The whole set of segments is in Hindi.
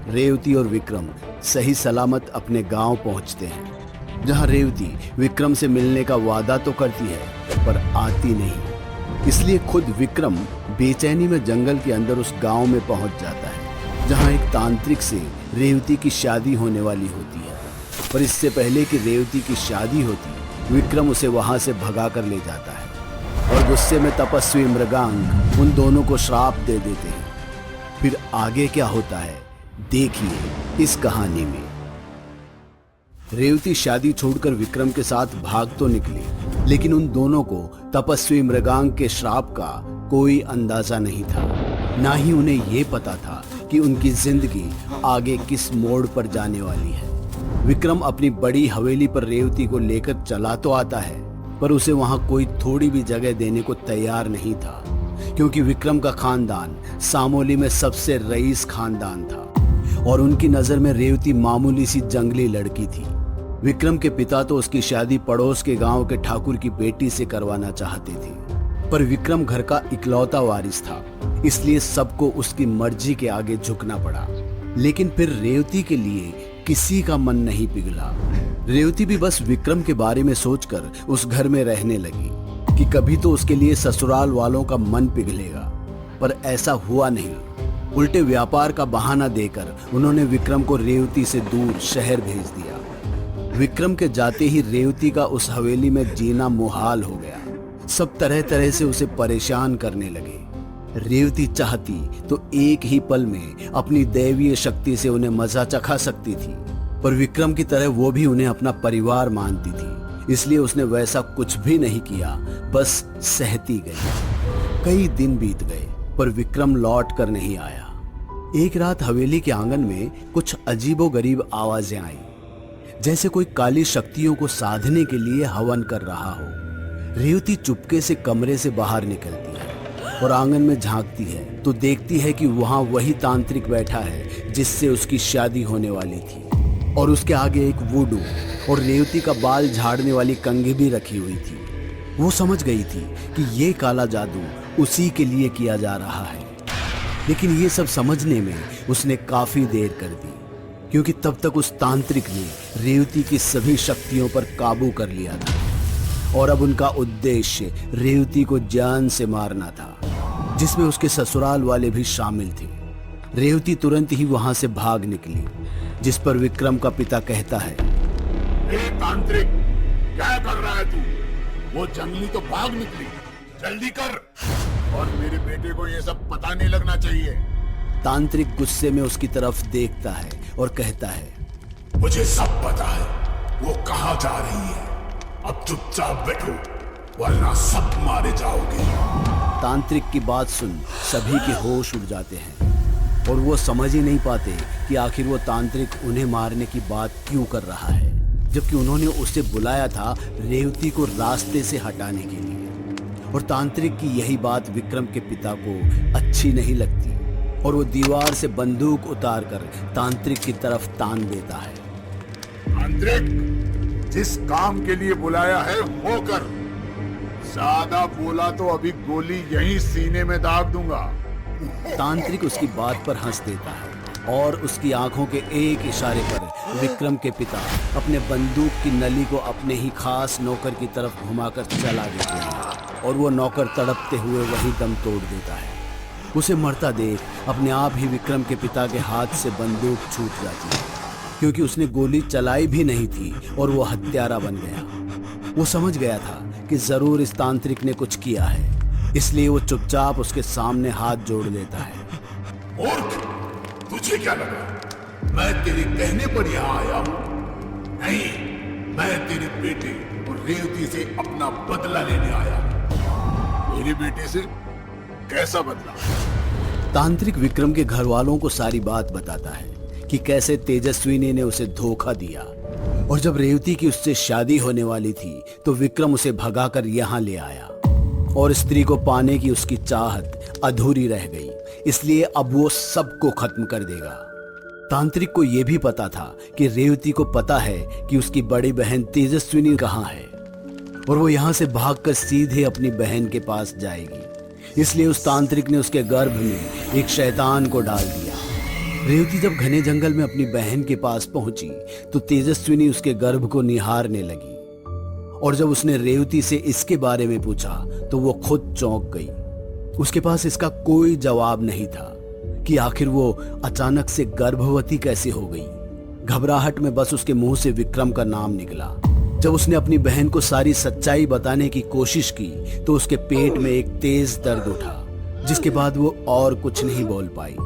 रेवती और विक्रम सही सलामत अपने गांव पहुंचते हैं, जहां रेवती विक्रम से मिलने का वादा तो करती है पर आती नहीं। इसलिए खुद विक्रम बेचैनी में जंगल के अंदर उस गांव में पहुंच जाता है, जहां एक तांत्रिक से रेवती की शादी होने वाली होती है। पर इससे पहले कि रेवती की शादी होती, विक्रम उसे वहां से भगा कर ले जाता है और गुस्से में तपस्वी मृगांक उन दोनों को श्राप दे देते हैं। फिर आगे क्या होता है देखिए इस कहानी में। रेवती शादी छोड़कर विक्रम के साथ भाग तो निकली, लेकिन उन दोनों को तपस्वी मृगांक के श्राप का कोई अंदाजा नहीं था। ना ही उन्हें यह पता था कि उनकी जिंदगी आगे किस मोड़ पर जाने वाली है। विक्रम अपनी बड़ी हवेली पर रेवती को लेकर चला तो आता है, पर उसे वहां कोई थोड़ी भी जगह देने को तैयार नहीं था, क्योंकि विक्रम का खानदान सामोली में सबसे रईस खानदान था और उनकी नजर में रेवती मामूली सी जंगली लड़की थी। विक्रम के पिता तो उसकी शादी पड़ोस के गांव के ठाकुर की बेटी से करवाना चाहते थे, पर विक्रम घर का इकलौता वारिस था, इसलिए सबको उसकी मर्जी के आगे झुकना पड़ा। लेकिन फिर रेवती के लिए किसी का मन नहीं पिघला। रेवती भी बस विक्रम के बारे में सोचकर उस घर में रहने लगी कि कभी तो उसके लिए ससुराल वालों का मन पिघलेगा, पर ऐसा हुआ नहीं। उल्टे व्यापार का बहाना देकर उन्होंने विक्रम को रेवती से दूर शहर भेज दिया। विक्रम के जाते ही रेवती का उस हवेली में जीना मुहाल हो गया। सब तरह तरह से उसे परेशान करने लगे। रेवती चाहती तो एक ही पल में अपनी दैवीय शक्ति से उन्हें मजा चखा सकती थी, पर विक्रम की तरह वो भी उन्हें अपना परिवार मानती थी, इसलिए उसने वैसा कुछ भी नहीं किया, बस सहती गई। कई दिन बीत गए पर विक्रम लौट कर नहीं आया। एक रात हवेली के आंगन में कुछ अजीबोगरीब आवाजें आई, जैसे कोई काली शक्तियों को साधने के लिए हवन कर रहा हो। रेवती चुपके से कमरे से बाहर निकलती है और आंगन में झांकती है तो देखती है कि वहां वही तांत्रिक बैठा है जिससे उसकी शादी होने वाली थी, और उसके आगे एक वुडू और रेवती का बाल झाड़ने वाली कंघी भी रखी हुई थी। वो समझ गई थी कि ये काला जादू उसी के लिए किया जा रहा है, लेकिन ये सब समझने में उसने काफी देर कर दी, क्योंकि तब तक उस तांत्रिक ने रेवती की सभी शक्तियों पर काबू कर लिया था और अब उनका उद्देश्य रेवती को जान से मारना था, जिसमें उसके ससुराल वाले भी शामिल थे। रेवती तुरंत ही वहां से भाग निकली, जिस पर विक्रम का पिता कहता है, तांत्रिक क्या कर रहा है तू? वो जंगली तो भाग निकली, जल्दी कर, और मेरे बेटे को ये सब पता नहीं लगना चाहिए। तांत्रिक गुस्से में उसकी तरफ देखता है और कहता है, मुझे सब पता है वो कहाँ जा रही है। अब चुपचाप बैठो वरना सब मारे जाओगे। तांत्रिक की बात सुन सभी के होश उड़ जाते हैं और वो समझ ही नहीं पाते कि आखिर वो तांत्रिक उन्हें मारने की बात क्यों कर रहा है, जबकि उन्होंने उसे बुलाया था रेवती को रास्ते से हटाने के लिए। और तांत्रिक की यही बात विक्रम के पिता को अच्छी नहीं लगती और वो दीवार से बंदूक उतारकर तांत्रिक की तरफ तान देता है। तांत्रिक, जिस काम के लिए बुलाया है वो कर। ज्यादा बोला तो अभी गोली यहीं सीने में दाग दूंगा। तांत्रिक उसकी बात पर हंस देता है और उसकी आंखों के एक इशारे पर विक्रम के पिता अपने बंदूक की नली को अपने ही खास नौकर की तरफ घुमाकर चला देते हैं और वो नौकर तड़पते हुए वही दम तोड़ देता है। उसे मरता देख अपने आप ही विक्रम के पिता के हाथ से बंदूक छूट जाती है, क्योंकि उसने गोली चलाई भी नहीं थी और वो हत्यारा बन गया। वो समझ गया था कि जरूर इस तांत्रिक ने कुछ किया है, इसलिए वो चुपचाप उसके सामने हाथ जोड़ लेता है। मूर्ख, तुझे क्या लगा मैं तेरे कहने पर यहाँ आया हूँ? नहीं, मैं तेरे बेटे और रेवती से अपना बदला लेने आया। मेरे बेटे से कैसा बदला? तांत्रिक विक्रम के घर वालों को सारी बात बताता है कि कैसे तेजस्विनी ने उसे धोखा दिया, और जब रेवती की उससे शादी होने वाली थी तो विक्रम उसे भगाकर यहाँ ले आया और स्त्री को पाने की उसकी चाहत अधूरी रह गई, इसलिए अब वो सबको खत्म कर देगा। तांत्रिक को यह भी पता था कि रेवती को पता है कि उसकी बड़ी बहन तेजस्विनी कहाँ है और वो यहाँ से भागकर सीधे अपनी बहन के पास जाएगी, इसलिए उस तांत्रिक ने उसके गर्भ में एक शैतान को डाल दिया रेवती जब घने जंगल में अपनी बहन के पास पहुंची तो तेजस्विनी उसके गर्भ को निहारने लगी। और जब उसने रेवती से इसके बारे में पूछा तो वो खुद चौंक गई। उसके पास इसका कोई जवाब नहीं था कि आखिर वो अचानक से गर्भवती कैसे हो गई। घबराहट में बस उसके मुंह से विक्रम का नाम निकला। जब उसने अपनी बहन को सारी सच्चाई बताने की कोशिश की तो उसके पेट में एक तेज दर्द उठा, जिसके बाद वो और कुछ नहीं बोल पाई,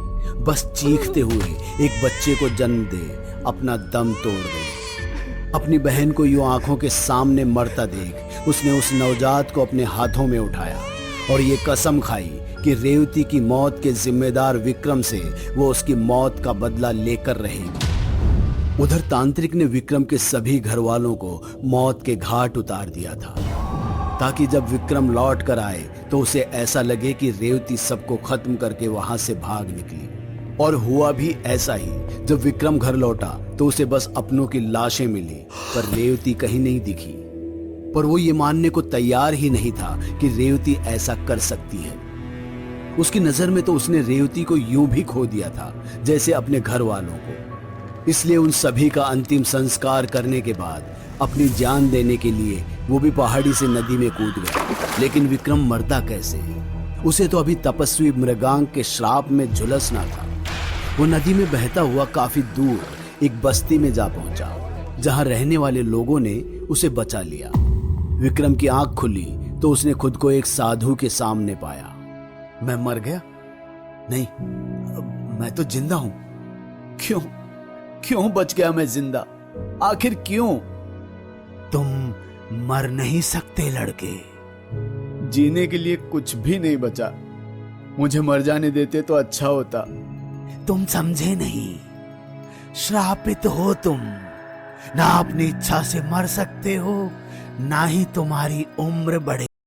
बस चीखते हुए एक बच्चे को जन्म दे अपना दम तोड़ गई। अपनी बहन को यूं आंखों के सामने मरता देख उसने उस नवजात को अपने हाथों में उठाया और ये कसम खाई कि रेवती की मौत के जिम्मेदार विक्रम से वो उसकी मौत का बदला लेकर रहेगी। उधर तांत्रिक ने विक्रम के सभी घर वालों को मौत के घाट उतार दिया था, ताकि जब विक्रम लौट कर आए तो उसे ऐसा लगे कि रेवती सबको खत्म करके वहां से भाग निकली। और हुआ भी ऐसा ही। जब विक्रम घर लौटा तो उसे बस अपनों की लाशें मिली, पर रेवती कहीं नहीं दिखी। पर वो ये मानने को तैयार ही नहीं था कि रेवती ऐसा कर सकती है। उसकी नजर में तो उसने रेवती को यूं भी खो दिया था जैसे अपने घर वालों को। इसलिए उन सभी का अंतिम संस्कार करने के बाद अपनी जान देने के लिए वो भी पहाड़ी से नदी में कूद गया। लेकिन विक्रम मरता कैसे? उसे तो अभी तपस्वी मृगांक के श्राप में झुलसना था। वो नदी में बहता हुआ काफी दूर एक बस्ती में जा पहुंचा, जहां रहने वाले लोगों ने उसे बचा लिया। विक्रम की आंख खुली तो उसने खुद को एक साधु के सामने पाया। मैं मर गया? नहीं, मैं तो जिंदा हूं। क्यों क्यों बच गया मैं जिंदा? आखिर क्यों? तुम मर नहीं सकते लड़के। जीने के लिए कुछ भी नहीं बचा। मुझे मर जाने देते तो अच्छा होता। तुम समझे नहीं, श्रापित हो तुम। ना अपनी इच्छा से मर सकते हो, ना ही तुम्हारी उम्र बढ़े।